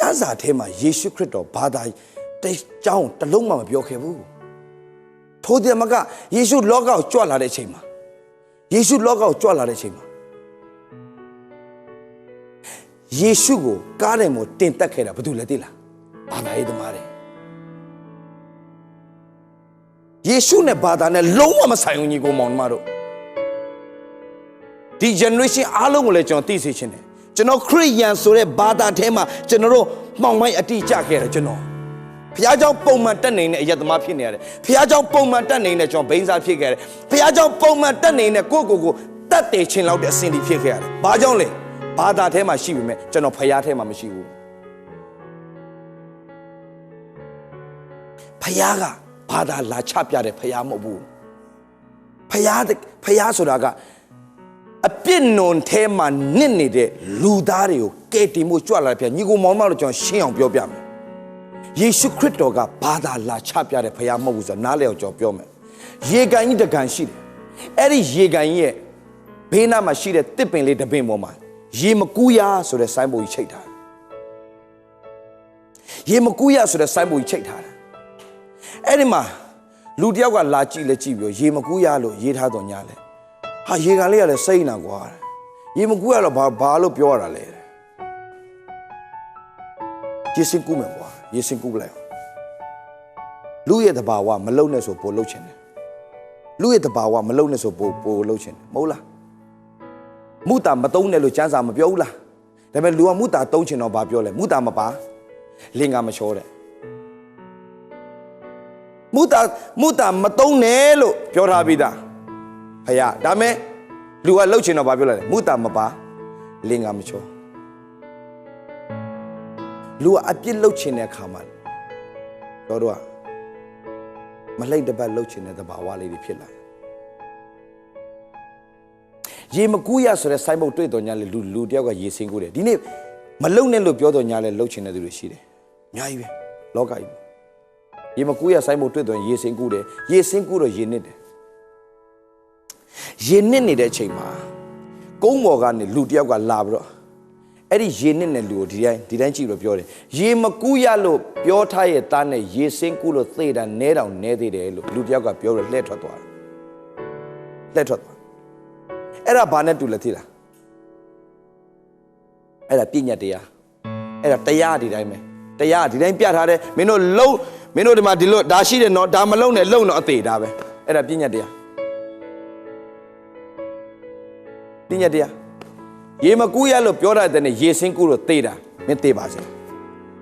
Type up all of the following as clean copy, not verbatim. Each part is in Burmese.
ရားစာထဲမှာယေရှုခရစ်တော်ဘာသာတဲ့ကြောင်းတလုံးမှမပြောခဲ့ဘူးထို့တယ်မကယေရှုလောကကိုကြွလာတဲ့အချိန်မှာယေရှုလောကကိုကြွလာတဲ့အချိန်မှာယေရှုကိုကားတယ်မို့တင်တက်ခဲ့တာဘာလို့လဲသိလားဘာသာရေးသမားတွေယေရှုနဲ့ဘာသာနဲ့လုံးဝမဆိုင်ဘူးညီကိုမောင်မတို့ဒီ generation အားလုံးကိုလည်းကျွန်တော်သိစေချင်တယ်ကျွန်တော်ခရစ်ယာန်ဆိုတဲ့ဘာသာထဲမှာကျွန်တော်တို့မှောင်မိုင်းအတိအကျခဲ့တယ်ကျွန်တော်ဘုရားကျောင်းပုံမှန်တက်နေတဲ့အယက်သမားဖြစ်နေရတယ်ဘုရားကျောင်းပုံမှန်တက်နေတဲ့ကျွန်တော်ဘိန်းစားဖြစ်ခဲ့တယ်ဘုရားကျောင်းပုံမှန်တက်နေတဲ့ကိုတတ်တယ်ချင်းလောက်တဲ့အဆင့်ဒီဖြစ်ခဲ့ရတယ်ဘာကြောင့်လဲဘာသာထဲမှာရှိပြီမဲ့ကျွန်တော်ဘုရားထဲမှာမရှိဘူးဘုရားကဘာသာလာချပြတဲ့ဘုရားမဟုတ်ဘူးဘုရားဆိုတာကအပြစ်နွန်ထဲမှာနစ်နေတဲ့လူသားတွေကိုကယ်တင်မှုကြွလာတဲ့ဘုရားညီကိုမောင်မတို့ကျွန်တော်ရှင်းအောင်ပြောပြမယ်ယေရှုခရစ်တော်ကဘာသာလာချပြတဲ့ဘုရားမဟုတ်ဘူးဆိုတာနားလည်အောင်ကျွန်တော်ပြောမယ်ရေကန်ကြီးတကန်ရှိတယ်အဲ့ဒီရေကန်ကြီးရဲ့ဘေးနားမှာရှိတဲ့တစ်ပင်လေးတစ်ပင်ပေါ်မှာရေမကူးရဆိုတဲ့ဆိုင်းဘုတ်ကြီးချိတ်ထားတယ်ရေမကူးရဆိုတဲ့ဆိုင်းဘုတ်ကြီးချိတ်ထားတယ်အဲ့ဒီမှာလူတယောက်ကလာကြည့်လဲကြည့်ပြီးရေမကူးရလို့ရေးထားတော့ညာလဲဟာရေကန်လေးကလည်းစိတ်နာကွာရေမကူးရတော့ဘာလို့ပြောရတာလဲရေစင်ကူးမယ်ကွာရေစင်ကူးလိုက်လူရဲ့တဘာဝမလုံနဲ့ဆိုပို့လှုပ်ချင်တယ်လူရဲ့တဘာဝမလုံနဲ့ဆိုပို့လှုပ်ချင်တယ်မဟုတ်လားမူတာမတုံးနဲ့လို့ကျမ်းစာမပြောဘူးလားဒါပေမဲ့လူကမူတာတုံးချင်တော့ဘာပြောလဲမူတာမပါလင်္ကာမချောတဲ့မူတာမတုံးနဲ့လို့ပြောထားပြီးသားဖယားဒါမဲ့လူကလှုပ်ချင်တော့ဘာပြောလဲမူတာမပါလင်္ကာမချောလူကအပြစ်လှုပ်ချင်တဲ့အခါမှာတို့ကမလှိမ့်တပတ်လှုပ်ချင်တဲ့သဘာဝလေးတွေဖြစ်လာရေမကူးရဆိုတဲ့ဆိုင်းဘုတ်တွေ့တော်ညာလေလူတယောက်ကရေစင်းကူးတယ်ဒီနေ့မလုံနဲ့လို့ပြောတော်ညာလေလှုပ်ချင်တဲ့သူတွေရှိတယ်အများကြီးပဲလောကကြီးရေမကူးရဆိုင်းဘုတ်တွေ့တော်ရေစင်းကူးတယ်ရေစင်းကူးတော့ရေနစ်တယ်ရေနစ်နေတဲ့အချိန်မှာကုန်းပေါ်ကနေလူတယောက်ကလာပြီးတော့အဲ့ဒီရေနစ်တဲ့လူကိုဒီတိုင်းကြည့်လို့ပြောတယ်ရေမကူးရလို့ပြောထားရဲ့သားနဲ့ရေစင်းကူးလို့သေတာနဲတောင်နဲသေးတယ်လို့လူတယောက်ကပြောလို့လှည့်ထွက်သွားတယ်လှည့်ထွက်သွားအဲ့ဒါဘာနဲ့တူလဲသိလားအဲ့ဒါပညာတရားအဲ့ဒါတရားဒီတိုင်းပဲတရားဒီတိုင်းပြထားတယ်မင်းတို့ဒီမှာဒီလိုဒါရှိတယ်နော်ဒါမလုံးနဲ့လုံတော့အသေးဒါပဲအဲ့ဒါပညာတရားပညာတရားရေမကူးရလို့ပြောထားတဲ့နဲ့ရေစင်းကူးလို့သေတာမင်းသေပါစေ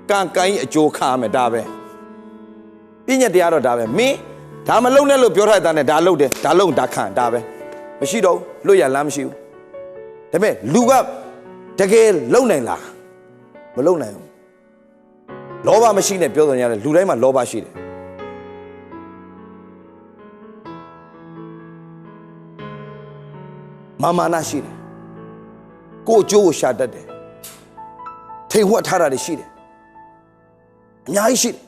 ကံကိုင်းအကျိုးခါမယ်ဒါပဲပညာတရားတော့ဒါပဲမင်းဒါမလုံးနဲ့လို့ပြောထားတဲ့နဲ့ဒါလုံးတယ်ဒါလုံးဒါခံဒါပဲမရှိတော့လွတ်ရလားမရှိဘူးဒါပေမဲ့လူကတကယ်လုံနိုင်လားမလုံနိုင်ဘူးလောဘမရှိနဲ့ပြောတော်ရတယ်လူတိုင်းမှာလောဘရှိတယ်မာနရှိတယ်ကိုယ်အကျိုးကိုရှာတတ်တယ်ထိတ်ဝှက်ထားတာတွေရှိတယ်အများကြီးရှိတယ်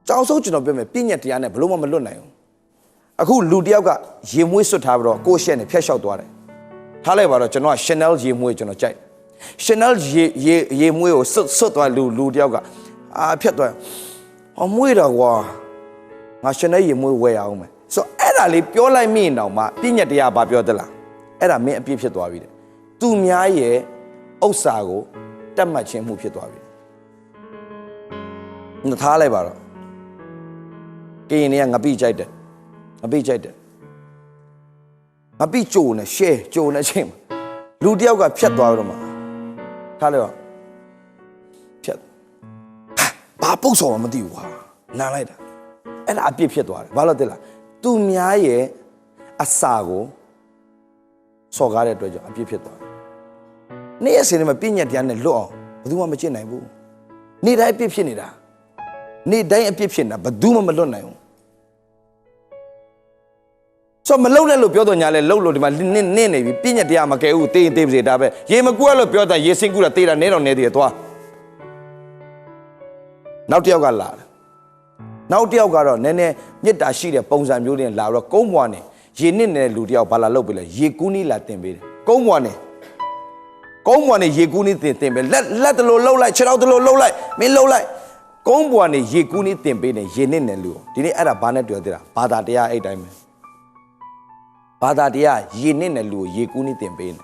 ကြောက်ဆုံးကျွန်တော်ပြောမယ်ပြည့်ညက်တရားနဲ့ဘလို့မှမလွတ်နိုင်ဘူးအခုလူတယောက်ကရေမွေးစွတ်ထားပြီးတော့ကိုယ့်ရှက်နဲ့ဖျက်လျှောက်သွားတယ်ထားလိုက်ပါတော့ကျွန်တော်က Chanel ရေမွေးကျွန်တော်ကြိုက် Chanel ရေမွေးကိုစွတ်သွားလူတယောက်ကဖျက်သွားမွေးတော့ကွာငါ Chanel ရေမွေးဝယ်ရအောင်မယ်ဆိုအဲ့ဒါလေးပြောလိုက်မိရင်တောင်မှပြည့်ညက်တရားဘာပြောသလားအဲ့ဒါမင်းအပြစ်ဖြစ်သွားပြီတဲ့သူများရဲ့ဥစ္စာကိုတတ်မှတ်ခြင်းမှုဖြစ်သွားပြီငါထားလိုက်ပါတော့ကရင်တွေကငပိကြိုက်တယ်ငပိကြိုက်တယ်ငပိကြိုနေရှဲကြိုနေချင်းလူတယောက်ကဖြတ်သွားတော့မှထားလိုက်တော့ဖြတ်ဘာပုတ်ဆော်မှမသိဘူးကွာနားလိုက်တာအဲ့ဒါအပြစ်ဖြစ်သွားတယ်ဘာလို့သိလားသူများရဲ့အစာကိုစော်ကားတဲ့အတွက်ကြောင့်အပြစ်ဖြစ်သွားတယ်။နေ့ရက်စဉ်မှာပြည့်ညက်တရားနဲ့လွတ်အောင်ဘယ်သူမှမကျင့်နိုင်ဘူး။နေ့တိုင်းအပြစ်ဖြစ်နေတာ။နေ့တိုင်းအပြစ်ဖြစ်နေတာဘယ်သူမှမလွတ်နိုင်ဘူး။ဆိုမလုံနဲ့လို့ပြောတော့ညာလဲလုံလို့ဒီမှာနင်းနေပြီပြည့်ညက်တရားမကဲဘူးတေးပါစေဒါပဲရေမကူရလို့ပြောတာရေစင်ကူတာတေးတာနဲတော့နဲသေးတယ်သွား။နောက်တစ်ယောက်ကလာတယ်။နောက်တစ်ယောက်ကတော့နည်းနည်းမြစ်တာရှိတဲ့ပုံစံမျိုးနဲ့လာတော့ကုန်းပွားနေရေနစ်နေတဲ့လူတယောက်ဘာလာလုပ်ပေးလဲရေကူးနီးလာတင်ပေးတယ်ကုန်းပွားနေ ကုန်းပေါ်နေရေကူးနေတင်ပဲလက်တလို့လှုပ်လိုက်ခြေထောက်တလို့လှုပ်လိုက်မင်းလှုပ်လိုက်ကုန်းပေါ်နေရေကူးနေတင်ပေးနေရေနစ်နေလူဒီနေ့အဲ့ဒါဘာနဲ့တွေ့သေးတာဘာသာတရားအဲ့တိုင်းပဲဘာသာတရားရေနစ်နေလူရေကူးနေတင်ပေးနေ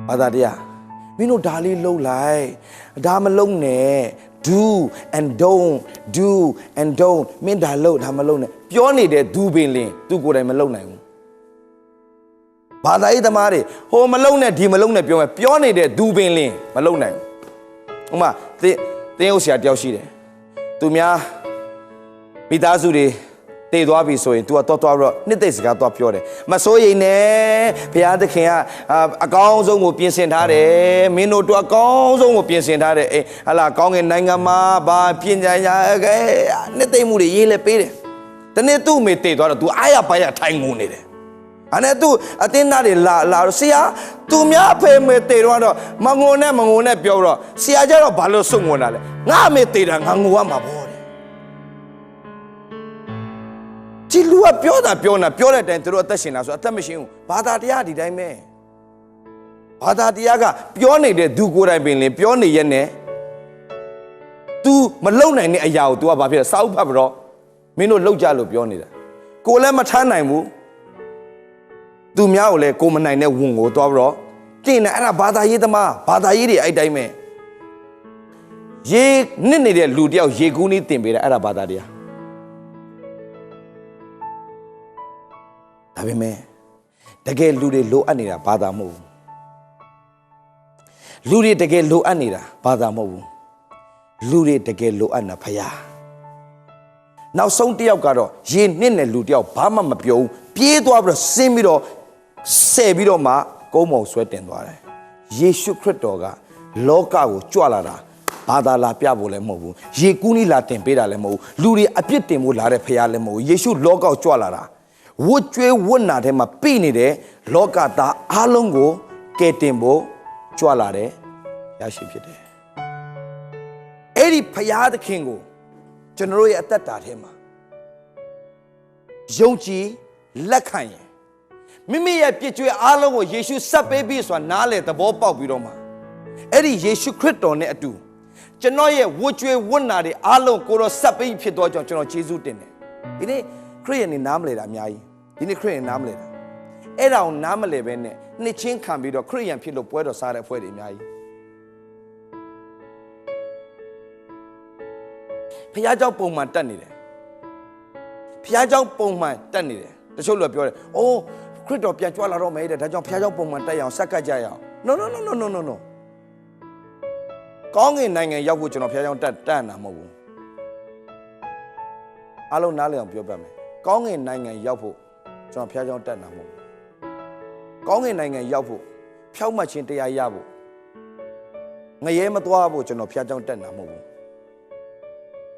ဘာသာတရားမင်းတို့ဒါလေးလှုပ်လိုက်ဒါမလှုပ်နဲ့ do and don't မင်းဒါလှုပ်ဒါမလှုပ်နဲ့ပြောနေတဲ့သူပင်လင်သူကိုယ်တိုင်မလှုပ်နိုင်ဘူးဘာသာရေးသမားတွေဟိုမလုံနဲ့ဒီမလုံနဲ့ပြောနေတဲ့ဒူပင်လင်းမလုံနိုင်ဘူးဥမာတင်းဥဆရာတယောက်ရှိတယ်သူများမိသားစုတွေတည်သွားပြီဆိုရင် तू ကတော့ပြီးတော့နှစ်သိမ့်စကားတော့ပြောတယ်မစိုးရိမ်နဲ့ဘုရားသခင်ကအကောင်းဆုံးကိုပြင်ဆင်ထားတယ်မင်းတို့အကောင်းဆုံးကိုပြင်ဆင်ထားတယ်ဟလာကောင်းကင်နိုင်ငံမှာဘာပြင်ညာညာနှစ်သိမ့်မှုတွေရေးလဲပေးတယ်တနေ့သူ့အမေတည်သွားတော့ तू အားရပါရထိုင်ငုံနေတယ်အဲ့နဲ့သူအတင်းသားတွေလာဆရာသူများအဖေမေတေတော့မငုံနဲ့ပြောတော့ဆရာကျတော့ဘာလို့စုံငုံတာလဲငါအမေတေတာငါငိုရမှာပေါ့တဲ့ဒီလူကပြောတဲ့အတိုင်းသူတို့အသက်ရှင်တာဆိုအသက်မရှင်ဘူးဘာသာတရားဒီတိုင်းပဲဘာသာတရားကပြောနေတဲ့သူကိုယ်တိုင်ပင်လင်ပြောနေရက်နဲ့ तू မလုံနိုင်တဲ့အရာကို तू ကဘာဖြစ်လဲစာအုပ်ဖတ်ပြီးတော့မင်းတို့လှုပ်ကြလို့ပြောနေတာကိုလည်းမထမ်းနိုင်ဘူးသူများကိုလည်းကိုမနိုင်တဲ့ဝန်ကိုသွားပြီးတော့တင်တယ်အဲ့ဒါဘာသာရေးသမားဘာသာရေးတွေအဲ့တိုင်းပဲရေနစ်နေတဲ့လူတယောက်ရေကူးနေတင်ပေးတာအဲ့ဒါဘာသာတရားဒါပေမဲ့တကယ်လူတွေလိုအပ်နေတာဘာသာမဟုတ်ဘူးလူတွေတကယ်လိုအပ်နေတာဘာသာမဟုတ်ဘူးလူတွေတကယ်လိုအပ်တာဖရားနောက်ဆုံးတယောက်ကတော့ရေနစ်တဲ့လူတယောက်ဘာမှမပြောဘူးပြေးသွားပြီးတော့ဆင်းပြီးတော့ဆဲပြီးတော့မှကုန်းမောင်ဆွဲတင်သွားတယ်ယေရှုခရစ်တော်ကလောကကိုကြွလာတာဘာသာလာပြဖို့လည်းမဟုတ်ဘူးရေကူးနီးလာတင်ပေးတာလည်းမဟုတ်ဘူးလူတွေအပြစ်တင်ဖို့လာတဲ့ဖရားလည်းမဟုတ်ဘူးယေရှုလောကကိုကြွလာတာဝတ်ကြွေးဝတ်နာထဲမှာပြိနေတဲ့လောကသားအားလုံးကိုကယ်တင်ဖို့ကြွလာတဲ့ရရှိဖြစ်တယ်အဲ့ဒီဖရားသခင်ကိုကျွန်တော်ရဲ့အသက်တာထဲမှာယုံကြည်လက်ခံရင်မိမိရဲ့ပြည့်ကျွေးအားလုံးကိုယေရှုဆက်ပေးပြီးဆိုတာနားလေသဘောပေါက်ပြီးတော့မှအဲ့ဒီယေရှုခရစ်တော်နဲ့အတူကျွန်တော်ရဲ့ဝတ်ကြွေးဝတ်နာတွေအားလုံးကိုတော့ဆက်ပေးဖြစ်တော့ကျွန်တော်ယေရှုတင်တယ်ဒီနေ့ခရစ်ယာန်နေနားမလဲတာအများကြီးဒီနေ့ခရစ်ယာန်နားမလဲတာအဲ့ဒါကိုနားမလဲပဲနဲ့နှစ်ချင်းခံပြီးတော့ခရစ်ယာန်ဖြစ်လို့ပွဲတော်စားတဲ့အဖွဲ့တွေအများကြီးဖခင်เจ้าပုံမှန်တက်နေတယ်ဖခင်เจ้าပုံမှန်တက်နေတယ်တချို့လူပြောတယ်အိုးခရစ်တော်ပြန်ကြွလာတော့မယ်တဲ့ဒါကြောင့်ဖခင်เจ้าပုံမှန်တက်ရအောင်ဆက်ကပ်ကြရအောင် no ကောင်းကင်နိုင်ငံရောက်ဖို့ကျွန်တော်ဖခင်เจ้าတက်တာမဟုတ်ဘူးအားလုံးနားလည်အောင်ပြောပြမယ်ကောင်းကင်နိုင်ငံရောက်ဖို့ကျွန်တော်ဖခင်เจ้าတက်တာမဟုတ်ဘူးကောင်းကင်နိုင်ငံရောက်ဖို့ဖြောက်မှတ်ခြင်းတရားရဖို့ငရဲမသွားဖို့ကျွန်တော်ဖခင်เจ้าတက်တာမဟုတ်ဘူး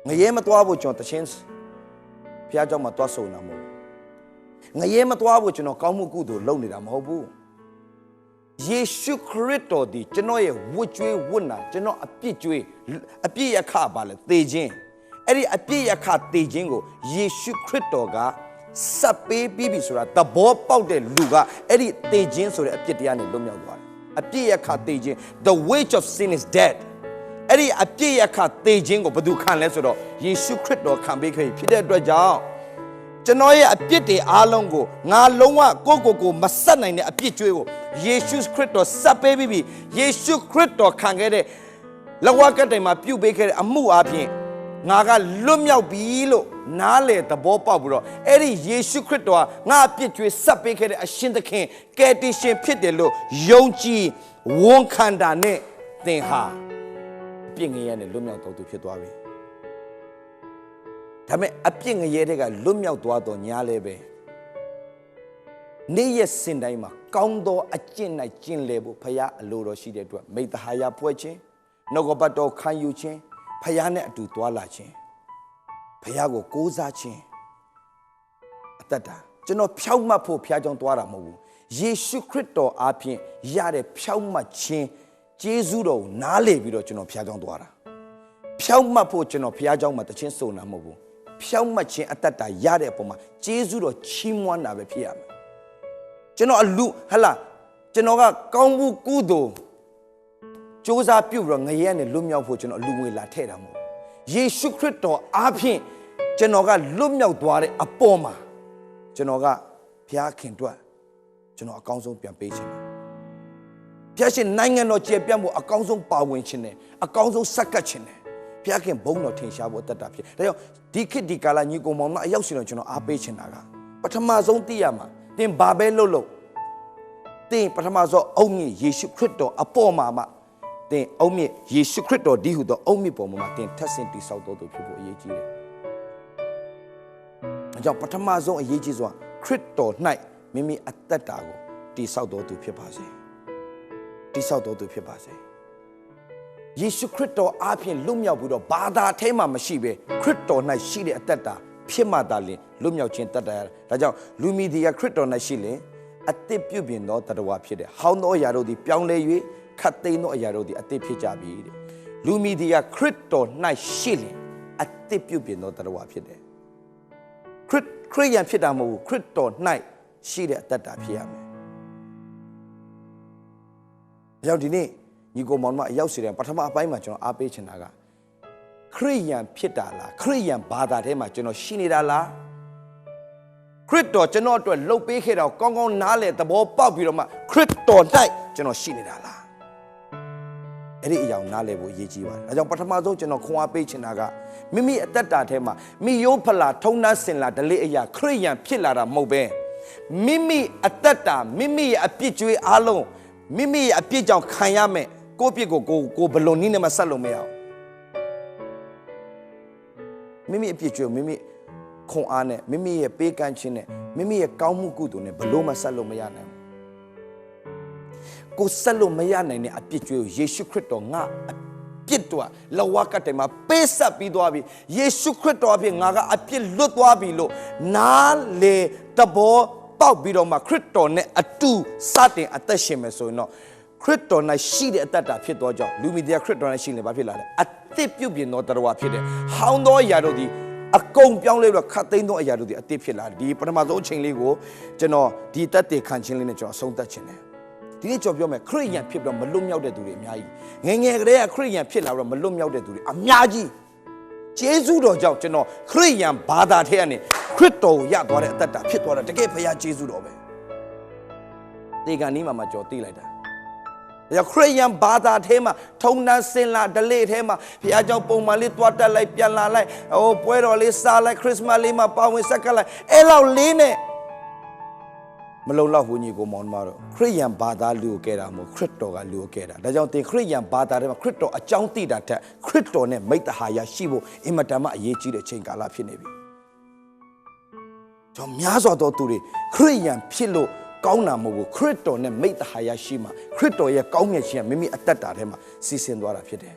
ငရဲမသွားဖို့ကျွန်တော်တခြင်းဖခင်เจ้าမှာသွားဆုံတာမဟုတ်ဘူးငရဲမသွားဖို့ကျွန်တော်ကောင်းမှုကုသိုလ်လုပ်နေတာမဟုတ်ဘူးယေရှုခရစ်တော်ဒီကျွန်တော်ရဲ့ဝတ်ကြွေးဝတ်နာကျွန်တော်အပြစ်ကြွေးအပြစ်ရခပါလေသေခြင်းအဲ့ဒီအပြစ်ရခသေခြင်းကိုယေရှုခရစ်တော်ကစပ်ပေးပြီးပြီဆိုတာသဘောပေါက်တဲ့လူကအဲ့ဒီသေခြင်းဆိုတဲ့အပြစ်တရားနဲ့လွတ်မြောက်သွားတယ်အပြစ်ရခသေခြင်း the wage of sin is deathအဲ့ဒီအပြစ်ရခသေခြင်းကိုဘယ်သူခံလဲဆိုတော့ယေရှုခရစ်တော်ခံပေးခဲ့ဖြစ်တဲ့အတွက်ကြောင့်ကျွန်တော်ရဲ့အပြစ်တွေအားလုံးကိုငါလုံးဝကိုမဆက်နိုင်တဲ့အပြစ်ကြွေးကိုယေရှုခရစ်တော်ဆက်ပေးပြီးယေရှုခရစ်တော်ခံခဲ့တဲ့လက်ဝါးကပ်တိုင်မှာပြုပေးခဲ့တဲ့အမှုအပြင်ငါကလွတ်မြောက်ပြီလို့နားလေသဘောပေါက်ပြီးတော့အဲ့ဒီယေရှုခရစ်တော်ကငါအပြစ်ကြွေးဆက်ပေးခဲ့တဲ့အရှင်သခင်ကယ်တင်ရှင်ဖြစ်တယ်လို့ယုံကြည်ဝန်ခံတာနဲ့သင်ဟာအပြစ်ငရဲနဲ့လွတ်မြောက်တော်သူဖြစ်သွားပြီဒါပေမဲ့အပြစ်ငရဲတွေကလွတ်မြောက်သွားတော့ညာလဲပဲနေ့ရက်စဉ်တိုင်းမှာကောင်းသောအကျင့်၌ကျင့်လေဖို့ဖခင်အလိုတော်ရှိတဲ့အတွက်မိတ္တဟာယဖွဲ့ခြင်းနှုတ်ကပတ်တော်ခံယူခြင်းဖခင်နဲ့အတူသွားလာခြင်းဖခင်ကိုကိုးစားခြင်းအသက်တာကျွန်တော်ဖြောင့်မတ်ဖို့ဖခင်ကြောင့်သွားတာမဟုတ်ဘူးယေရှုခရစ်တော်အားဖြင့်ရတဲ့ဖြောင့်မတ်ခြင်းကျေးဇူးတော်ကိုနားလည်ပြီးတော့ကျွန်တော်ဖခင်ကြောင့်သွားတာဖြောင့်မတ်ဖို့ကျွန်တော်ဖခင်ကြောင့်မှတခြင်းစုံတာမဟုတ်ဘူးဖြောင့်မတ်ခြင်းအတ္တတာရတဲ့အပေါ်မှာကျေးဇူးတော်ချီးမွမ်းတာပဲဖြစ်ရမယ်ကျွန်တော်အလူဟလာကျွန်တော်ကကောင်းမှုကုသိုလ် 조사 뷰로 ngayane lumyauk pho 저는 lu ngwe la the ta mo 예수 그리스도 앞에 저너가 lumyauk twa de apaw ma 저너가 bya khin twat 저너 akaung song pyan pei chin bya shin nangan no che pyan mo akaung song pa win chin ne akaung song sakkat chin ne bya khin bong no thin sha bo tat ta phit da yaw di khit di kala nyi ko mom ma ayauk sin lo 저너 a pei chin ta ga pathama song ti ya ma tin ba be lok tin pathama so aung mi 예수 그리스도 apaw ma ma tin aung mi 예수 그리스도 di hu do aung mi paw ma tin that sin ti saw to to phit bo aye ji de a jaw pathama song aye ji so Kritto night မိမိအသက်တာကိုတိဆောက်တော်သူဖြစ်ပါစေတိဆောက်တော်သူဖြစ်ပါစေယေရှုခရစ်တော်အားဖြင့်လွတ်မြောက်ပြီးတော့ဘာသာထဲမှာမရှိဘဲခရစ်တော်၌ရှိတဲ့အသက်တာဖြစ်မှသာလျှင်လွတ်မြောက်ခြင်းတတ်တာဒါကြောင့်လူမီဒီယာခရစ်တော်၌ရှိလျှင်အသက်ပြုပြင်သောတတဝါဖြစ်တယ်ဟောင်းသောအရာတို့သည်ပြောင်းလဲ၍ခတ်သိမ်းသောအရာတို့သည်အသက်ဖြစ်ကြပြီတဲ့လူမီဒီယာခရစ်တော်၌ရှိလျှင်အသက်ပြုပြင်သောတတဝါဖြစ်တယ်ခရစ်ယာန်ဖြစ်တာမဟုတ်ဘူးခရစ်တော်၌ရှိတဲ့အတ္တဖြစ်ရမယ်။အကြောင်းဒီနေ့ညီကိုမောင်မအရောက်စီတယ်ပထမအပိုင်းမှာကျွန်တော်အားပေးချင်တာကခရစ်ယာန်ဖြစ်တာလားခရစ်ယာန်ဘာသာထဲမှာကျွန်တော်ရှိနေတာလားခရစ်တော်ကျွန်တော်အတွက်လှုပ်ပေးခဲ့တာကောင်းကောင်းနားလည်သဘောပေါက်ပြီးတော့မှခရစ်တော်၌ကျွန်တော်ရှိနေတာလားအဲ့ဒီအကြောင်းနားလည်ဖို့အရေးကြီးပါတယ်။ဒါကြောင့်ပထမဆုံးကျွန်တော်ခွန်အားပေးချင်တာကမိမိအတ္တထဲမှာမိယိုးဖလာထုံနှန်းစင်လာဒလေးအရာခရစ်ယာန်ဖြစ်လာတာမဟုတ်ပဲမိမိအတ္တမိမိရဲ့အပြစ်ကြွေးအားလုံးမိမိရဲ့အပြစ်ကြောင့်ခံရမယ်ကိုယ့်ပြစ်ကိုဘလုံးနည်းနဲ့မဆက်လို့မရအောင်မိမိအပြစ်ကြွေးမိမိခွန်အားနဲ့မိမိရဲ့ပေးကမ်းခြင်းနဲ့မိမိရဲ့ကောင်းမှုကုသိုလ်နဲ့ဘလုံးမဆက်လို့မရနိုင်ဘူးကိုဆက်လို့မရနိုင်တဲ့အပြစ်ကြွေးကိုယေရှုခရစ်တော်ငါပြစ်တော့လဝကတိုင်မှာပေးဆက်ပြီးသွားပြီယေရှုခရစ်တော်အဖြစ်ငါကအပြစ်လွတ်သွားပြီလို့နားလေတဘောပေါက်ပြီးတော့မှခရစ်တော်နဲ့အတူစတင်အသက်ရှင်မယ်ဆိုရင်တော့ခရစ်တော်၌ရှိတဲ့အတ္တဖြစ်သောကြောင့်လူမီဒီယာခရစ်တော်၌ရှိနေဘာဖြစ်လာလဲအသက်ပြုပြင်သောတရားဖြစ်တယ်ဟောင်းသောအရာတို့ဒီအကုန်ပြောင်းလဲပြီးတော့ခတ်သိမ်းသောအရာတို့ဒီအသက်ဖြစ်လာတယ်ဒီပထမဆုံးအချိန်လေးကိုကျွန်တော်ဒီတက်တေခံခြင်းလေးနဲ့ကျွန်တော်အဆုံးသတ်ခြင်းတယ်ဒီနေ့ကျွန်တော်ပြောမယ်ခရစ်ယာန်ဖြစ်ပြီးတော့မလွတ်မြောက်တဲ့သူတွေအများကြီးငယ်ကလေးကခရစ်ယာန်ဖြစ်လာပြီးတော့မလွတ်မြောက်တဲ့သူတွေအများကြီးကျေးဇူးတော်ကြောင့်ကျွန်တော်ခရစ်ယာန်ဘာသာထဲကနေခရစ်တော်ကိုရသွားတဲ့အတ္တဖြစ်သွားတာတကယ်ဖခင်ကျေးဇူးတော်ပဲဒီကနေ့မှကြော်သိလိုက်တာဒါခရစ်ယာန်ဘာသာထဲမှာထုံနှန်းစင်လာဒလေးထဲမှာဖခင်ကြောင့်ပုံမှန်လေးတွားတက်လိုက်ပြန်လာလိုက်ဟိုပွဲတော်လေးစားလိုက်ခရစ်စမတ်လေးမှာပါဝင်ဆက်ကလိုက်အဲ့လောက်လေးနဲ့မလုံလောက်ဘူးညီကိုမောင်မတော်ခရစ်ယာန်ဘာသာလူကိုကဲတာမဟုတ်ခရစ်တော်ကလူကိုကဲတာဒါကြောင့်သင်ခရစ်ယာန်ဘာသာထဲမှာခရစ်တော်အကြောင်းသိတာထက်ခရစ်တော်နဲ့မိတ္တဟာယရှိဖို့အင်မတန်မှအရေးကြီးတဲ့ချိန်ကာလဖြစ်နေပြီကျွန်တော်များစွာသောသူတွေခရစ်ယာန်ဖြစ်လို့ကောင်းတာမဟုတ်ဘူးခရစ်တော်နဲ့မိတ္တဟာယရှိမှခရစ်တော်ရဲ့ကောင်းမြတ်ခြင်းမိမိအတ္တထဲမှာစီစဉ်သွားတာဖြစ်တယ်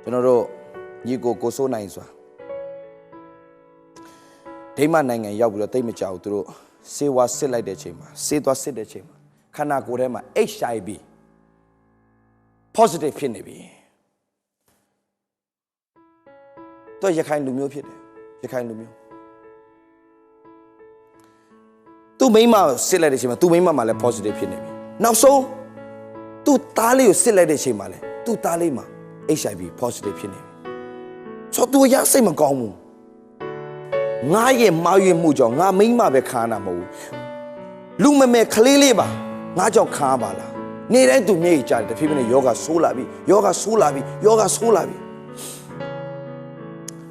ကျွန်တော်တို့ညီကိုစိုးနိုင်စွာဒိမနိုင်ငံရောက်ပြီးတော့တိတ်မကြောက်သူတို့ဆေးဝါးစစ်လိုက်တဲ့ချိန်မှာဆေးသွားစစ်တဲ့ချိန်မှာခန္ဓာကိုယ်ထဲမှာ HIV positive ဖြစ်နေပြီတော့ရခိုင်လူမျိုးဖြစ်တယ်ရခိုင်လူမျိုးသူ့မိန်းမစစ်လိုက်တဲ့ချိန်မှာသူ့မိန်းမမှာလည်း positive ဖြစ်နေပြီနောက်ဆုံးသူ့သားလေးကိုစစ်လိုက်တဲ့ချိန်မှာလည်းသူ့သားလေးမှာ HIV positive ဖြစ်နေပြီဆိုတော့သူရစိတ်မကောင်းဘူးငါရဲ့မာရွေမှုကြောင့်ငါမိန်းမပဲခံရတာမဟုတ်ဘူးလူမမဲခလေးလေးပါငါကြောင့်ခံရပါလားနေတိုင်းသူမျက်ရည်ကျတယ်တဖြည်းဖြည်းနဲ့ယောဂဆိုးလာပြီ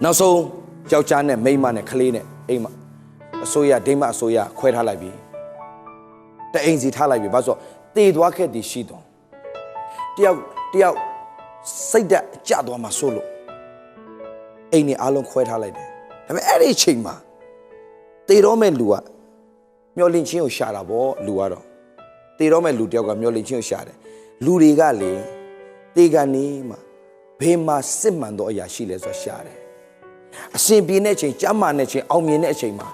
နောက်ဆုံးယောက်ျားနဲ့မိန်းမနဲ့ခလေးနဲ့အိမ်မှာအစိုးရဒိမအစိုးရခွဲထားလိုက်ပြီတအိမ်စီထားလိုက်ပြီဘာလို့ဆိုတေသွားခဲ့တည်ရှိတော့တယောက်စိတ်ဓာတ်ကျသွားမှဆိုလို့အိမ်နဲ့အားလုံးခွဲထားလိုက်တယ်ဒါပေမဲ့အဲ့ဒီအချိန်မှာတေတော့မဲ့လူကမျောလင့်ချင်းကိုရှာတာပေါ့လူကတော့တေတော့မဲ့လူတယောက်ကမျောလင့်ချင်းကိုရှာတယ်လူတွေကလေတေကနေမှဘေးမှာစစ်မှန်တော့အရာရှိလဲဆိုရှာတယ်အစဉ်ပြေတဲ့အချိန်ကြမ်းမာတဲ့အချိန်အောင်မြင်တဲ့အချိန်မှာ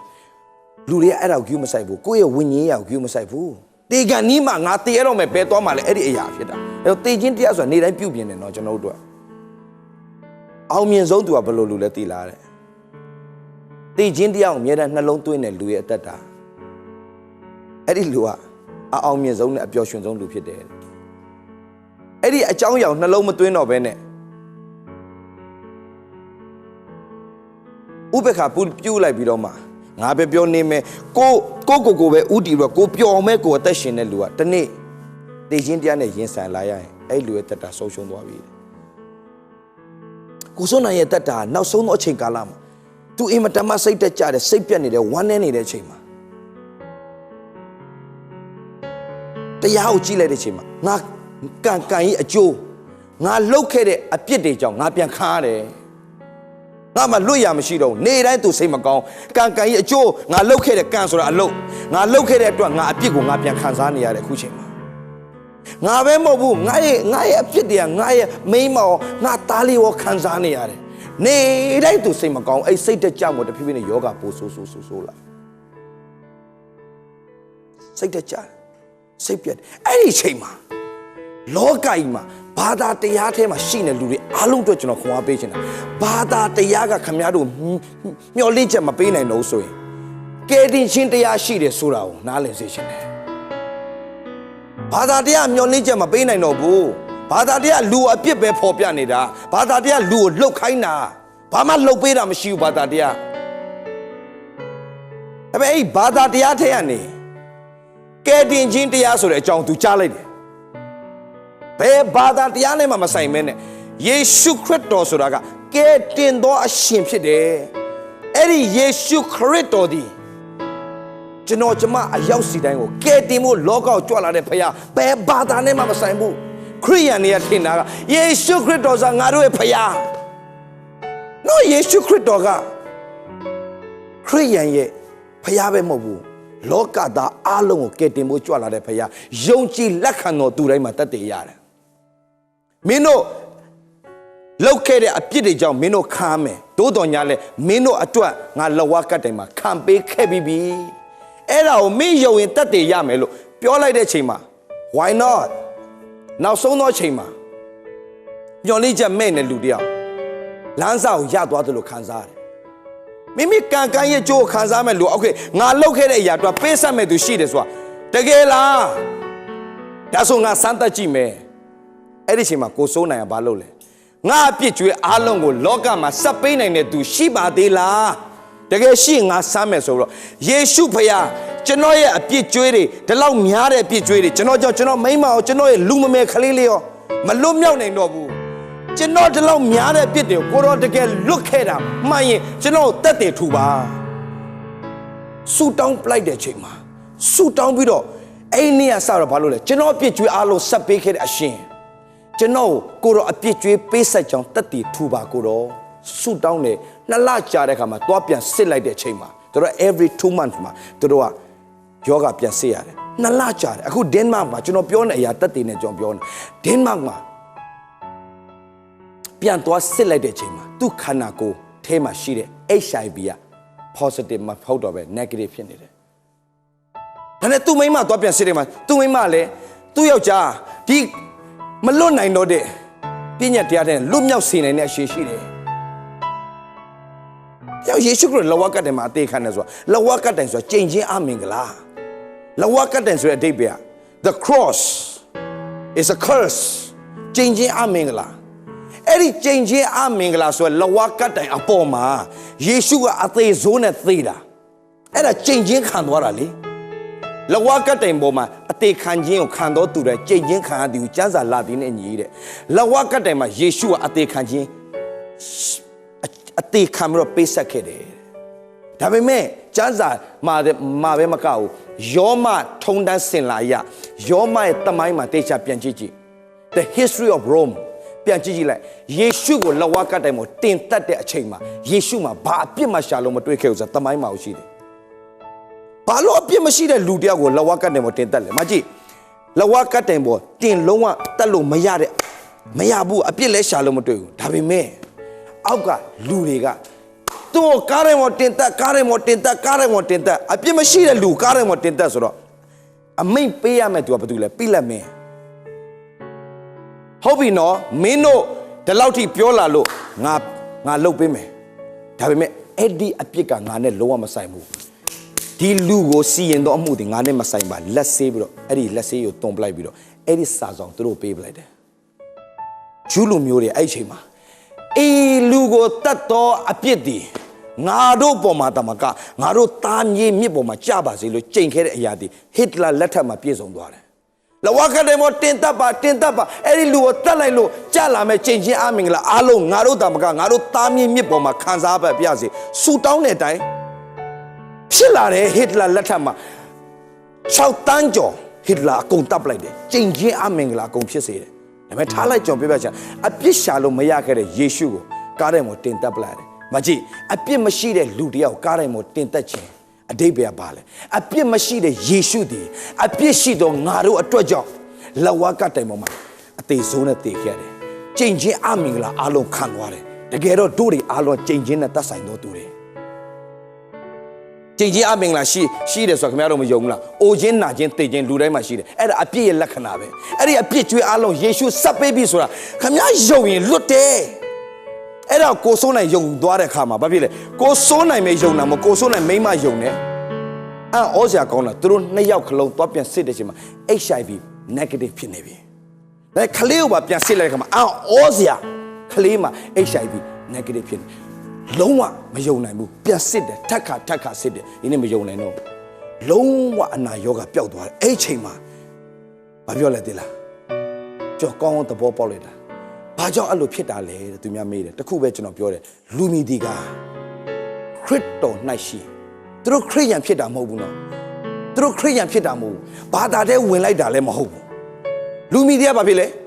လူတွေကအဲ့ဒါကို view မဆိုင်ဘူးကိုယ့်ရဲ့ဝိညာဉ်ရေးကို view မဆိုင်ဘူးတေကန်နီးမှငါတေရတော့မယ်ဘယ်သွားမှလဲအဲ့ဒီအရာဖြစ်တာအဲ့တော့တေချင်းတရားဆိုတာနေတိုင်းပြုတ်ပြင်းတယ်နော်ကျွန်တော်တို့အောင်မြင်ဆုံးသူကဘယ်လိုလူလဲသိလားတဲ့တေချင်းတရားကိုအမြဲတမ်းနှလုံးသွင်းတဲ့လူရဲ့အတ္တအဲ့ဒီလူကအောင်မြင်ဆုံးနဲ့အပျော်ရွှင်ဆုံးလူဖြစ်တယ် ဒီအကြောင်းအရာနှလုံးမသွင်းတော့ဘဲနဲ့ဥပ္ပခါပြုတ်လိုက်ပြီးတော့မှငါပဲပြောနေမယ်ကိုပဲဥတီတော့ကိုပျော်မဲ့ကိုအသက်ရှင်တဲ့လူကတနေ့တေချင်းတရားနဲ့ရင်ဆိုင်လာရရင်အဲ့လူရဲ့တက်တာဆုံးရှုံးသွားပြီကိုစိုးနိုင်ရဲ့တက်တာနောက်ဆုံးသောအချိန်ကာလမှာသူအင်မတန်မှစိတ်တက်ကြတယ်စိတ်ပြတ်နေတယ်ဝမ်းနည်းနေတဲ့အချိန်မှာတရားကိုကြည့်လိုက်တဲ့အချိန်မှာငါကံကြီးအကျိုးငါလှုပ်ခဲ့တဲ့အပြစ်တွေကြောင့်ငါပြန်ခါရတယ်ငါမှလွတ်ရမရှိတော့နေတိုင်းသူစိတ်မကောင်းကံကြီးအကျိုးငါလှုပ်ခဲ့တဲ့ကံဆိုတာအလုပ်ငါလှုပ်ခဲ့တဲ့အတွက်ငါအပြစ်ကိုငါပြန်ခံစားနေရတဲ့အခုချိန်မှာငါပဲမဟုတ်ဘူးငါရဲ့အပြစ်တွေကငါရဲ့မိန်းမောင်ငါသားလေးရောခံစားနေရတယ်နေတိုင်းသူစိတ်မကောင်းအဲ့စိတ်တက်ကြမှုတဖြည်းဖြည်းနဲ့ယောဂပိုးဆိုးလာစိတ်တက်ကြစိတ်ပြတ်အဲ့ဒီချိန်မှာလောကကြီးမှာဘာသာတရားထဲမှာရှိနေလူတွေအားလုံးအတွက်ကျွန်တော်ခွန်အားပေးချင်တာဘာသာတရားကခမည်းတော်မျှော်လင့်ချက်မပေးနိုင်တော့ဆိုရင်ကယ်တင်ရှင်တရားရှိတယ်ဆိုတာကိုနားလည်စေချင်တယ်ဘာသာတရားမျှော်လင့်ချက်မပေးနိုင်တော့ဘူးဘာသာတရားလူအပြစ်ပဲပေါ်ပြနေတာဘာသာတရားလူကိုလှုပ်ခိုင်းတာဘာမှလှုပ်ပေးတာမရှိဘူးဘာသာတရားဒါပေမဲ့အဲ့ဘာသာတရားထဲကနေကယ်တင်ခြင်းတရားဆိုတဲ့အကြောင်းသူကြားလိုက်တယ်ဘယ်ဘာသာတရားနဲ့မှမဆိုင်မဲနဲ့ယေရှုခရစ်တော်ဆိုတာကကယ်တင်သောအရှင်ဖြစ်တယ်အဲ့ဒီယေရှုခရစ်တော်ဒီကျွန်တော်ကျမအရောက်စီတိုင်းကိုကယ်တင်ဖို့လောကကိုကြွလာတဲ့ဖခင်ဘယ်ဘာသာနဲ့မှမဆိုင်ဘူးခရိယန်တွေကထင်တာကယေရှုခရစ်တော်ဆိုတာငါတို့ရဲ့ဖခင်နော်ယေရှုခရစ်တော်ကခရိယန်ရဲ့ဖခင်ပဲမဟုတ်ဘူးလောကသားအလုံးကိုကယ်တင်ဖို့ကြွလာတဲ့ဖခင်ယုံကြည်လက်ခံတော်သူတိုင်းမှာတတ်တယ်ရတယ်မင်းတို့လောက်ခဲ့တဲ့အပြစ်တွေကြောင့်မင်းတို့ခံမယ်တိုးတော်ညာလဲမင်းတို့အတွက်ငါလက်ဝါးကတ်တိုင်မှာခံပေးခဲ့ပြီးပြီအဲ့ဒါကိုမင်းယုံရင်တတ်တယ်ရမယ်လို့ပြောလိုက်တဲ့အချိန်မှာ why not နောက်ဆုံးသောအချိန်မှာညှော်လေးချက်မဲ့တဲ့လူတယောက်လမ်းစာကိုရသွားတယ်လို့ခံစားရတယ်မိမိကံရဲ့ကြိုးခံစားမဲ့လူโอเคငါလောက်ခဲ့တဲ့အရာတော့ပေးဆက်မဲ့သူရှိတယ်ဆိုတာတကယ်လားဒါဆိုငါစမ်းသပ်ကြည့်မယ်အဲ့ဒီအချိန်မှာကိုစိုးနိုင်ကဘာလုပ်လဲငါအပြစ်ကြွေးအားလုံးကိုလောကမှာစပ်ပေးနိုင်တဲ့သူရှိပါသေးလားတကယ်ရှိငါစမ်းမယ်ဆိုတော့ယေရှုဖခင်ကျွန်တော်ရဲ့အပြစ်ကြွေးတွေဒီလောက်များတဲ့အပြစ်ကြွေးတွေကျွန်တော်ကြောင့်ကျွန်တော်မိန်းမအောင်ကျွန်တော်ရဲ့လူမမယ်ခလေးလေးရောမလွတ်မြောက်နိုင်တော့ဘူးကျွန်တော်ဒီလောက်များတဲ့အပြစ်တွေကိုကိုတော့တကယ်လွတ်ခဲ့တာမှန်ရင်ကျွန်တော်တက်တယ်ထူပါဆူတောင်းပလိုက်တဲ့အချိန်မှာဆူတောင်းပြီးတော့အဲ့ဒီနေ့ကစတော့ဘာလို့လဲကျွန်တော်အပြစ်ကြွေးအားလုံးစပ်ပေးခဲ့တဲ့အရှင်ကျွန်တော်ကိုတော့အပြစ်ကြွေးပေးဆက်ကြောင်းတက်တည်ထူပါကိုတော့ဆူတောင်းတယ်နှစ်လကြာတဲ့ခါမှာတွားပြန်စစ်လိုက်တဲ့အချိန်မှာတို့ every 2 months မှာတို့ကယောဂပြန်စစ်ရတယ်နှစ်လကြာတယ်အခုဒန်မတ်မှာကျွန်တော်ပြောနေအရာတက်တည်နေကျွန်တော်ပြောနေဒန်မတ်မှာပြန်သွားစစ်လိုက်တဲ့အချိန်မှာသူ့ခန္ဓာကိုယ်ထဲမှာရှိတဲ့ HIV က positive မဟုတ်တော့ပဲ negative ဖြစ်နေတယ်ဒါနဲ့သူ့မိန်းမသွားပြန်စစ်တယ်မှာသူ့မိန်းမလည်းသူ့ယောက်ျားဒီမလွတ်နိုင်တော့တဲ့ပြည့်ညတ်တရားတဲ့လွတ်မြောက်စေနိုင်တဲ့အရှိရှိတယ်။ယေရှုခရစ်လဝကတ်တယ်မှာအသေးခံတယ်ဆိုတာလဝကတ်တယ်ဆိုတာကြင်ချင်းအမင်္ဂလာလဝကတ်တယ်ဆိုတဲ့အဓိပ္ပာယ် the cross is a curse ကြင်ချင်းအမင်္ဂလာအဲ့ဒီကြင်ချင်းအမင်္ဂလာဆိုလဝကတ်တယ်အပေါ်မှာယေရှုကအသေးဇိုးနဲ့သေတာအဲ့ဒါကြင်ချင်းခံသွားတာလေလဝကတ်တိုင်ပေါ်မှာအသေးခံခြင်းကိုခံတော်သူတဲ့ကြင်ချင်းခံရသူကျမ်းစာလာပြီးနဲ့ညီတဲ့လဝကတ်တိုင်မှာယေရှုကအသေးခံခြင်းအသေးခံပြီးတော့ပေးဆက်ခဲ့တယ်ဒါပေမဲ့ကျမ်းစာမှာပဲမကဘူးယောမထုံတန်းစင်လာရယောမရဲ့တမိုင်းမှာတေချာပြန်ကြည့် the history of Rome ပြန်ကြည့်လိုက်ယေရှုကိုလဝကတ်တိုင်မှာတင်တက်တဲ့အချိန်မှာယေရှုမှာဘာအပြစ်မှရှာလို့မတွေ့ခဲ့ဘူးဆိုတာတမိုင်းမှာရှိတယ်ဘာလို့အပြစ်မရှိတဲ့လူတယောက်ကိုလဝကတ်တိုင်မှာတင်တက်လဲမကြည့်လဝကတ်တိုင်ပေါ်တင်လုံးဝတက်လို့မရဘူးအပြစ်လဲရှာလို့မတွေ့ဘူးဒါပေမဲ့အောက်ကလူတွေကသူ့ကားရဲမော်တင်တက်အပြစ်မရှိတဲ့လူကားရဲမော်တင်တက်ဆိုတော့အမိတ်ပေးရမယ်သူကဘာတူလဲပြလက်မင်းဟုတ်ပြီနော်မင်းတို့ဒီလောက်ထိပြောလာလို့ငါလုပ်ပေးမယ်ဒါပေမဲ့အဲ့ဒီအပြစ်ကငါနဲ့လုံးဝမဆိုင်ဘူးဒီလူကိုစီရင်တော့အမှုတွေငါနဲ့မဆိုင်ပါလက်ဆေးပြီးတော့အဲ့ဒီလက်ဆေးကိုတွန်ပလိုက်ပြီးတော့အဲ့ဒီစာဆောင်သူတို့ပေးပလိုက်တယ် ဂျူးလူမျိုးတွေအဲ့ချိန်မှာအေလူကိုတတ်တော်အပြစ်ဒီငါတို့ပေါ်မှာတမကငါတို့သားမြေမြစ်ပေါ်မှာကြပါစေလို့ကြိမ်ခဲ့တဲ့အရာဒီဟစ်တလာလက်ထက်မှာပြည့်စုံသွားတယ်လဝကတဲ့မောတင်တပ်ပါအဲ့ဒီလူကိုတတ်လိုက်လို့ကြလာမဲ့ကြိမ်ချင်းအမင်္ဂလာအားလုံးငါတို့တမကငါတို့သားမြေမြစ်ပေါ်မှာခံစားပါပြစေဆူတောင်းတဲ့အတိုင်းဖြစ်လာတဲ့ဟစ်တလာလက်ထက်မှာ6 တန်းကျော်ဟစ်တလာအကုန်တပ်လိုက်တယ်ကြိမ်ချင်းအမင်္ဂလာအကုန်ဖြစ်စေတယ်ဒါပေမဲ့ထားလိုက်ကြော်ပြပြချင်အပြစ်ရှာလို့မရခဲ့တဲ့ယေရှုကိုကားထဲမှာတင်တပ်ပလိုက်တယ်မကြည့်အပြစ်မရှိတဲ့လူတယောက်ကားထဲမှာတင်တပ်ခြင်းအတိတ်ပဲပါလေအပြစ်မရှိတဲ့ယေရှုတည်အပြစ်ရှိတော့ငါတို့အတွက်ကြောင့်လဝကတိုင်ပေါ်မှာအသေးဆုံးနဲ့တည်ခဲ့တယ်ကြိမ်ချင်းအမင်္ဂလာအားလုံးခံသွားတယ်တကယ်တော့တို့တွေအားလုံးကြိမ်ချင်းနဲ့တတ်ဆိုင်တော့သူတွေကြိမ်ချင်းအမင်္ဂလာရှိတယ်ဆိုတော့ခင်ဗျားတို့မယုံဘူးလားအိုချင်းနာချင်းသိချင်းလူတိုင်းမှာရှိတယ်အဲ့ဒါအပြစ်ရဲ့လက္ခဏာပဲအဲ့ဒီအပြစ်ကျွေးအားလုံးယေရှုဆက်ပေးပြီဆိုတာခင်ဗျားယုံရင်လွတ်တယ်အဲ့တော့ကိုစိုးနိုင်ယုံသွားတဲ့အခါမှာဘာဖြစ်လဲကိုစိုးနိုင်မဲယုံတာမကိုစိုးနိုင်မိမယုံတယ်အော်စရာကောင်းတာသူတို့2 ယောက်ခလုံးသွားပြန်စစ်တဲ့ချိန်မှာ HIV negative ဖြစ်နေပြီဒါခလေးကိုပါပြန်စစ်လိုက်တဲ့အခါမှာအော်စရာခလေးမှာ HIV negative ဖြစ်နေလုံးဝမယုံနိုင်ဘူးပြန်စစ်တယ်ထက်ခါစစ်တယ်ဒီနေ့မယုံနိုင်တော့လုံးဝအနာရောဂါပျောက်သွားတယ်အဲ့ချိန်မှာဘာပြောလဲသိလားကြောက်ကောင်းသဘောပေါက်လိုက်တာဘာကြောင့်အဲ့လိုဖြစ်တာလဲတဲ့သူများမေးတယ်တခုပဲကျွန်တော်ပြောတယ်လူမီဒီကခရစ်တော်၌ရှိသူတို့ခရစ်ယာန်ဖြစ်တာမဟုတ်ဘူးနော်သူတို့ခရစ်ယာန်ဖြစ်တာမဟုတ်ဘူးဘာသာတဲ့ဝင်လိုက်တာလည်းမဟုတ်ဘူးလူမီဒီကဘာဖြစ်လ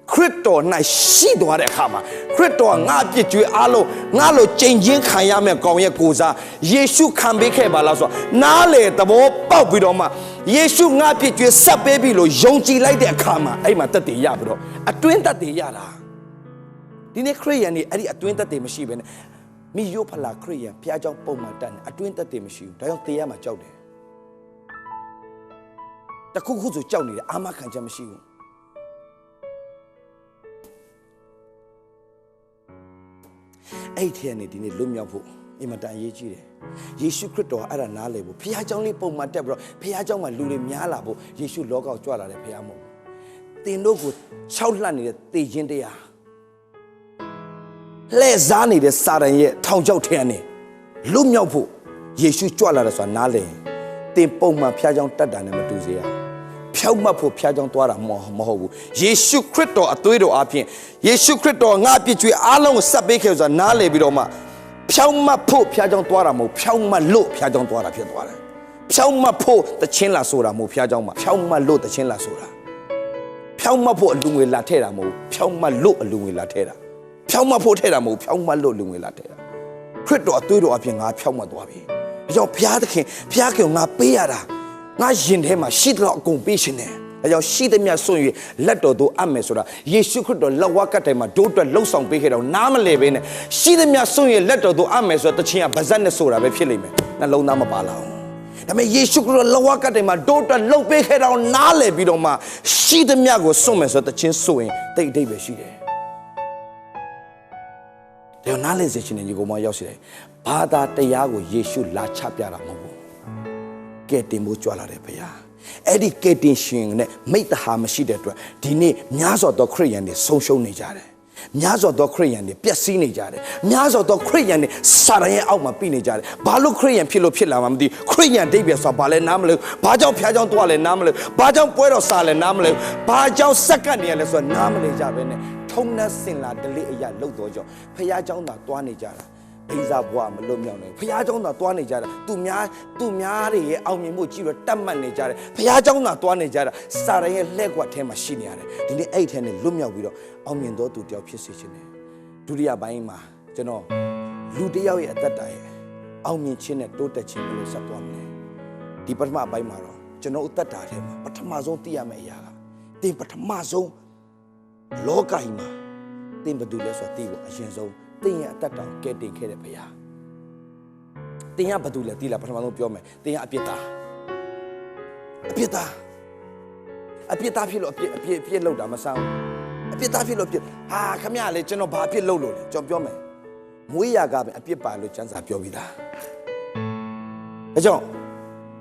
ဲခရစ်တော်၌ရှိသွားတဲ့အခါမှာခရစ်တော်ငါအပြစ်ကြွေးအားလုံးငါလိုကြိမ်ချင်းခံရမယ့်ကောင်ရဲ့ကိုစားယေရှုခံပေးခဲ့ပါလားဆိုတော့နားလေသဘောပေါက်ပြီးတော့မှယေရှုငါအပြစ်ကြွေးဆက်ပေးပြီလို့ယုံကြည်လိုက်တဲ့အခါမှာအဲ့မှာတက်တည်ရပြီးတော့အတွင်းတက်တည်ရတာဒီနေ့ခရစ်ယာန်တွေအဲ့ဒီအတွင်းတက်တည်မရှိဘဲနဲ့မိယိုဖလာခရစ်ယာန်ဘုရားကျောင်းပုံမှန်တက်နေအတွင်းတက်တည်မရှိဘူးဒါကြောင့်တရားမှာကြောက်တယ်တခုခုဆိုကြောက်နေတယ်အာမခံချက်မရှိဘူးအဲ့ဒီနေ့ဒီနေ့လွတ်မြောက်ဖို့အင်မတန်အရေးကြီးတယ်ယေရှုခရစ်တော်အဲ့ဒါနားလည်ဖို့ဘုရားကျောင်းလေးပုံမှန်တက်ပြီးတော့ဘုရားကျောင်းမှာလူတွေများလာဖို့ယေရှုလောကကိုကြွလာတဲ့ဘုရားမဟုတ်ဘူးတင်တို့ကို6 လှနေတဲ့တေခြင်းတရားလှည့်စားနေတဲ့စာရန်ရဲ့ထောင်ချောက်ထဲကနေလွတ်မြောက်ဖို့ယေရှုကြွလာတယ်ဆိုတာနားလည်တင်ပုံမှန်ဘုရားကျောင်းတက်တာနဲ့မတူစေရဖြောက်မှတ်ဖို့ဘုရားကျောင်းသွားတာမဟုတ်ဘူးယေရှုခရစ်တော်အသွေးတော်အပြင်ယေရှုခရစ်တော်ငါအပြစ်ကြွေးအားလုံးကိုဆက်ပေးခဲ့ဆိုတာနားလည်ပြီးတော့မှဖြောက်မှတ်ဖို့ဘုရားကျောင်းသွားတာမဟုတ်ဖြောက်မှတ်လို့ဘုရားကျောင်းသွားတာဖြစ်သွားတယ်ဖြောက်မှတ်ဖို့တခြင်းလာဆိုတာမဟုတ်ဘုရားကျောင်းမှာဖြောက်မှတ်လို့တခြင်းလာဆိုတာဖြောက်မှတ်ဖို့အလူငွေလာထဲ့တာမဟုတ်ဖြောက်မှတ်လို့အလူငွေလာထဲ့တာဖြောက်မှတ်ဖို့ထဲ့တာမဟုတ်ဖြောက်မှတ်လို့လူငွေလာထဲ့တာခရစ်တော်အသွေးတော်အပြင်ငါဖြောက်မှတ်သွားပြီဒါကြောင့်ဘုရားသခင်ငါပေးရတာငါရင်ထဲမှာရှိတော့အကုန်ပေးရှင်တယ်ဒါကြောင့်ရှိသမျှစွန့်၍လက်တော်သို့အပ်မယ်ဆိုတာယေရှုခရစ်တော်လက်ဝါးကတ်တိုင်မှာဒိုးအတွက်လှုပ်ဆောင်ပေးခဲ့တော့နားမလဲပဲနဲ့ရှိသမျှစွန့်၍လက်တော်သို့အပ်မယ်ဆိုတော့တခြင်းကဗဇက်နဲ့ဆိုတာပဲဖြစ်လိမ့်မယ်နှလုံးသားမပါလာအောင်ဒါပေမဲ့ယေရှုခရစ်တော်လက်ဝါးကတ်တိုင်မှာဒိုးအတွက်လှုပ်ပေးခဲ့တော့နားလဲပြီးတော့မှရှိသမျှကိုစွန့်မယ်ဆိုတော့တခြင်းဆိုရင်တိတ်အဓိပ္ပာယ်ရှိတယ်ဒါနားလဲစေချင်တဲ့ညီကောင်မရောက်စီတယ်ဘာသာတရားကိုယေရှုလာချပြတာမဟုတ်ဘူးကဲတင်ဖို့ကြွလာတယ်ဘုရားအဲ့ဒီကဲတင်ရှင်နဲ့မိတ္တဟာမရှိတဲ့အတွက်ဒီနေ့များစွာသောခရစ်ယာန်တွေဆုံးရှုံးနေကြတယ်များစွာသောခရစ်ယာန်တွေပျက်စီးနေကြတယ်များစွာသောခရစ်ယာန်တွေစာရန်ရဲ့အောက်မှာပြိနေကြတယ်ဘာလို့ခရစ်ယာန်ဖြစ်လို့ဖြစ်လာမှမသိခရစ်ယာန်ဒိဗ္ဗေဆိုတာဘာလဲနားမလဲဘာကြောင့်ဖျားကြောင့်တွားလဲနားမလဲဘာကြောင့်ပွဲတော်စာလဲနားမလဲဘာကြောင့်စက္ကန့်နေရလဲဆိုတာနားမလဲကြပဲနဲ့ထုံနဲ့စင်လာဒလိအရာလှုပ်တော်ကြောင့်ဖျားကြောင့်သာတွားနေကြတာအိဇာဘွားမလွတ်မြောက်နိုင်ဘုရားကျောင်းသာတွားနေကြတာသူများတွေရဲ့အောင်မြင်မှုကြည့်တော့တတ်မှတ်နေကြတယ်ဘုရားကျောင်းသာတွားနေကြတာစာရန်ရဲ့လက်ကွက်ထဲမှာရှိနေရတယ်ဒီနေ့အဲ့ထဲနဲ့လွတ်မြောက်ပြီးတော့အောင်မြင်တော်သူတယောက်ဖြစ်စေခြင်းနဲ့ဒုတိယပိုင်းမှာကျွန်တော်လူတယောက်ရဲ့အသက်တာရဲ့အောင်မြင်ခြင်းနဲ့တိုးတက်ခြင်းကိုဆက်သွားမယ်ဒီပထမပိုင်းမှာတော့ကျွန်တော်အသက်တာထဲမှာပထမဆုံးသိရမယ့်အရာကတင်ပထမဆုံးလောကကြီးမှာတင်ဘယ်သူလဲဆိုတာသိဖို့အရင်ဆုံးတင်ရအတတ်တောင်ကဲတင်ခဲ့တဲ့ဘုရားတင်ရဘာတူလဲတီးလာပထမဆုံးပြောမယ်တင်ရအပြစ်သားဖြစ်လို့အပြစ်လောက်တာမဆန်းအပြစ်သားဖြစ်လို့အပြစ်ဟာခမရလေကျွန်တော်ဘာအပြစ်လောက်လို့လဲကျွန်တော်ပြောမယ်မွေးရကပဲအပြစ်ပါလို့ကျမ်းစာပြောပြီးသားဒါကြောင့်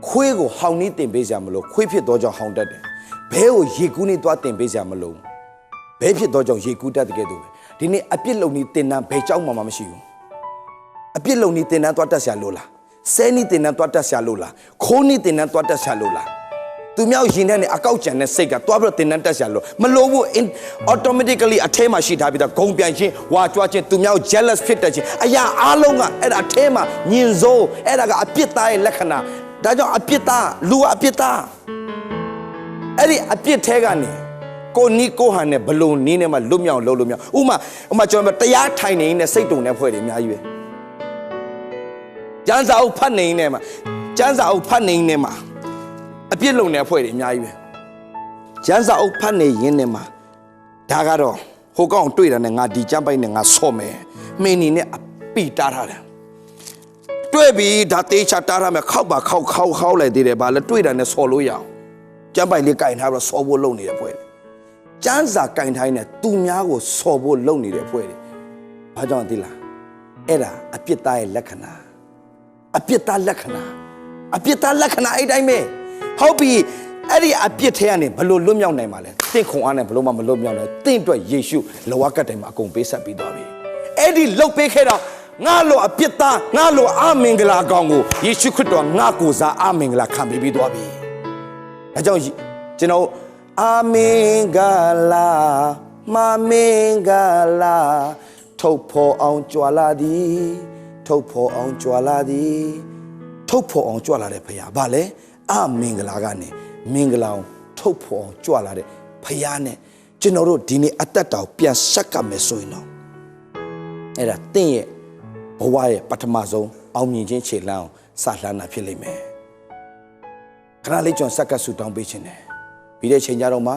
ခွေးကိုဟောင်းနှီးတင်ပေးစရာမလိုခွေးဖြစ်တော့ကြောင့်ဟောင်းတတ်တယ်ဘဲကိုရေကူးနှီးသွားတင်ပေးစရာမလိုဘ ဘဲဖြစ်သောကြောင့်ရေကူးတတ်တဲ့ကဲ့သို့ပဲဒီနေ့အပြစ်လုံနီးတင်တန်းဘယ်ကြောင့်မှမရှိဘူးအပြစ်လုံနီးတင်တန်းသွားတတ်ဆရာလို့လားဆဲနီးတင်တန်းသွားတတ်ဆရာလို့လားခိုးနီးတင်တန်းသွားတတ်ဆရာလို့လားသူများရင်ထဲနဲ့အကောက်ကြံတဲ့စိတ်ကသွားပြီးတော့တင်တန်းတက်ဆရာလို့မလို့ဘူး automatically အထဲမှာရှိထားပြီးတော့ဂုံပြန်ခြင်းဝါကြွားခြင်းသူများ jealous ဖြစ်တဲ့ခြင်းအရာအားလုံးကအဲ့ဒါအထဲမှာညင်စိုးအဲ့ဒါကအပြစ်သားရဲ့လက္ခဏာဒါကြောင့်အပြစ်သားလူကအပြစ်သားအဲ့ဒီအပြစ်ထဲကနေကိုနီးကိုဟန်နဲ့ဘလုံနီးနဲ့မှလွတ်မြောက်လို့လွတ်မြောက်ဥမာကျွန်တော်တရားထိုင်နေနေစိတ်တုံတဲ့ဖွဲ့တွေအများကြီးပဲကျမ်းစာအုပ်ဖတ်နေနေမှာကျမ်းစာအုပ်ဖတ်နေနေမှာအပြစ်လုံတဲ့ဖွဲ့တွေအများကြီးပဲကျမ်းစာအုပ်ဖတ်နေရင်းနဲ့မှာဒါကတော့ဟိုကောင်တွေ့တာနဲ့ငါဒီကျမ်းပိုက်နဲ့ငါဆော့မယ်မင်းနေနဲ့အပိတားထားတယ်တွေ့ပြီးဒါတေးချတားထားမယ်ခောက်ပါခောက်လိုက်သေးတယ်ဗာလဲတွေ့တာနဲ့ဆော်လို့ရအောင်ကျမ်းပိုက်လေးကင်ထားပြီးဆော်ဖို့လုပ်နေတဲ့ဖွဲ့တွေကျမ်းစာကင်ထိုင်းနဲ့သူများကိုဆော်ဖို့လုပ်နေတဲ့ဖွဲ့တွေဘာကြောင့်သိလားအဲ့ဒါအပြစ်သားရဲ့လက္ခဏာအပြစ်သားလက္ခဏာအဲ့တိုင်းပဲဟုတ်ပြီအဲ့ဒီအပြစ်ထဲကနေဘလို့လွတ်မြောက်နိုင်မှာလဲတင့်ခုံအားနဲ့ဘလို့မှမလွတ်မြောက်နိုင်တင့်အတွက်ယေရှုလဝကတ်တိုင်မှာအကုန်ပေးဆက်ပြီးသွားပြီအဲ့ဒီလှုပ်ပေးခဲ့တော့ငါလိုအပြစ်သားငါလိုအမင်္ဂလာကောင်ကိုယေရှုခရစ်တော်ငါကိုစားအမင်္ဂလာခံပေးပြီးသွားပြီဒါကြောင့်ကျွန်တော်အမင်္ဂလာမမင်္ဂလာထုတ်ဖော်အောင်ကြွာလာသည်ထုတ်ဖော်အောင်ကြွာလာသည်ထုတ်ဖော်အောင်ကြွလာတဲ့ဖခင်ဗာလဲအမင်္ဂလာကနေမင်္ဂလာအောင်ထုတ်ဖော်အောင်ကြွလာတဲ့ဖခင်နဲ့ကျွန်တော်တို့ဒီနေ့အသက်တာကိုပြန်ဆက်ကပ်မယ်ဆိုရင်တော့အဲ့ဒါတင့်ရဲ့ဘဝရဲ့ပထမဆုံးအောင်မြင်ခြင်းခြေလှမ်းအောင်စလှမ်းတာဖြစ်လိမ့်မယ်ခဏလေးကျွန်တော်ဆက်ကပ်ဆူတောင်းပေးခြင်းတယ်ပြီးတဲ့ချိန်ကြတော့မှ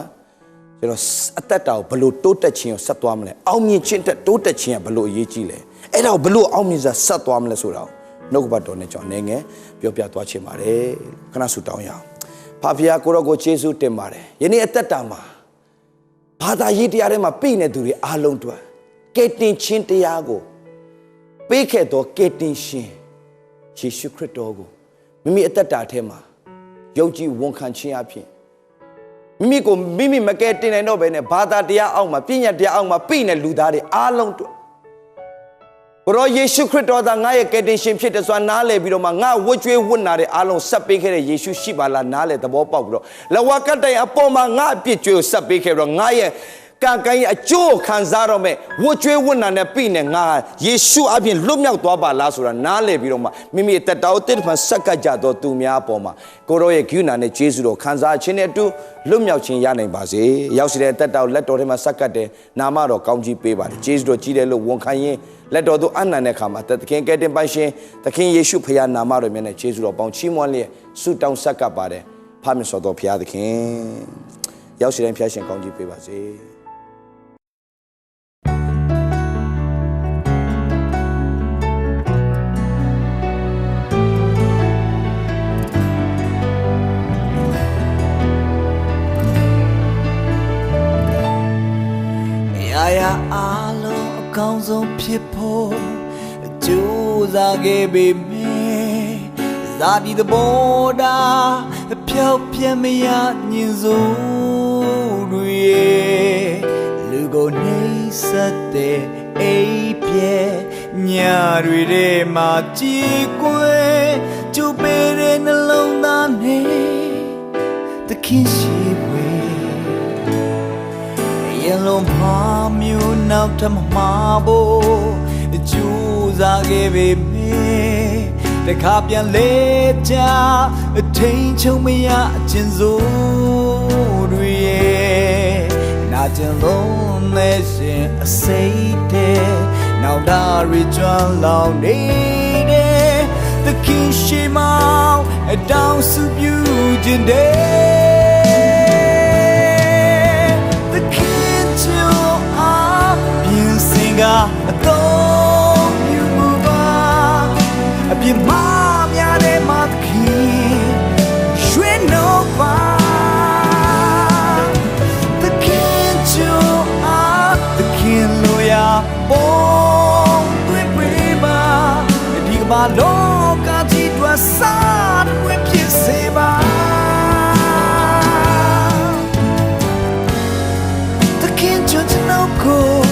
ကျွန်တော်အသက်တာကိုဘလို့တိုးတက်ခြင်းကိုဆက်သွားမလဲအောင်မြင်ခြင်းတက်တိုးတက်ခြင်းကဘလို့အရေးကြီးလဲအဲ့ဒါကိုဘလို့အောင်မြင်စွာဆက်သွားမလဲဆိုတာကိုနှုတ်ကပတ်တော်နဲ့ကျွန်တော်အနေငယ်ပြောပြသွားချင်ပါတယ်ခဏဆူတောင်းရအောင်ဖာဖျားကိုရောကိုယေရှုတင်ပါတယ်ယနေ့အသက်တာမှာဘာသာရေးတရားထဲမှာပြည့်နေသူတွေအားလုံးတို့ကယ်တင်ခြင်းတရားကိုပေးခဲ့သောကယ်တင်ရှင်ယေရှုခရစ်တော်ကိုမိမိအသက်တာထဲမှာယုံကြည်ဝန်ခံခြင်းအဖြစ်မိမိမကယ်တင်နိုင်တော့ဘဲနဲ့ဘာသာတရားအောက်မှာပညာတရားအောက်မှာပြည့်နေလူသားတွေအားလုံးတို့ဘရောယေရှုခရစ်တော်သားငါရဲ့ကယ်တင်ရှင်ဖြစ်တယ်ဆိုတာနားလည်ပြီးတော့မှငါဝတ်ကြွေးဝတ်နာတဲ့အားလုံးဆက်ပေးခဲ့တဲ့ယေရှုရှိပါလားနားလည်သဘောပေါက်ပြီးတော့လဝကတိုင်အပေါ်မှာငါအပြစ်ကြွေးကိုဆက်ပေးခဲ့ပြီးတော့ငါရဲ့ကံကံရဲ့အကျိုးခံစားတော့မဲ့ဝတ်ကြွေးဝတ်နာနဲ့ပြီးနေငါယေရှုအပြင်လွတ်မြောက်သွားပါလားဆိုတာနားလည်ပြီးတော့မှမိမိတက်တော်တစ်ဖန်ဆက်ကပ်ကြတော့သူများအပေါ်မှာကိုရောရဲ့ဂုဏနဲ့ယေရှုတော်ခံစားခြင်းနဲ့အတူလွတ်မြောက်ခြင်းရနိုင်ပါစေရောက်စီတဲ့တက်တော်လက်တော်ထဲမှာဆက်ကပ်တယ်နာမတော်ကောင်းကြီးပေးပါတယ်ယေရှုတော်ကြီးတယ်လို့ဝန်ခံရင်လက်တော်သူအနန္တတဲ့ခါမှာသခင်ကယ်တင်ပိုင်ရှင်သခင်ယေရှုဖခင်နာမတော်မြတ်နဲ့ယေရှုတော်ပေါင်းချီးမွမ်းလျက်ဆုတောင်းဆက်ကပ်ပါတယ်ဖာမြတ်တော်ဖခင်သခင်ရောက်စီတဲ့ဖခင်ရှင်ကောင်းကြီးပေးပါစေအားလုံးအကောင်းဆုံးဖြစ်ဖို့ကြိုးစားခဲ့ပေမယ့်ဇာတိသဘောတာဖြောက်ပြမရညင်စိုးတွေလူကိုနှိမ့်ဆက်တဲ့အိပ်ပြဲညတွေထဲမှာကြည်ကွယ်ကျူပေးတဲ့နှလုံးသားနဲ့သခင်ရှိဝေရင်လုံးမှာမျိုးနောက်ထမမှာဖို့ကြိုးစားခဲ့ပေမယ့်တခါပြန်လဲကြအထိန်ချုံမရအချင်းစိုးတွေရဲ့နာကျင်လုံးနဲ့ရှင်အစိတ်တဲ့နောက်ဒါရီကျွမ်းလောင်နေတဲ့သခင်ရှိမောင်အတောင်စုပြူခြင်းတဲ့အတော်မြူမူပါအပြစ်မများတဲ့မသခင်ရွှေနှုတ်ပါသခင်ချူအားသခင်လိုရာပုံတွေ့ပေးပါဒီကမ္ဘာလောကကြီးတွင်စားတွင်ဖြစ်စေပါသခင် ချွတ်ချင်တော့ကို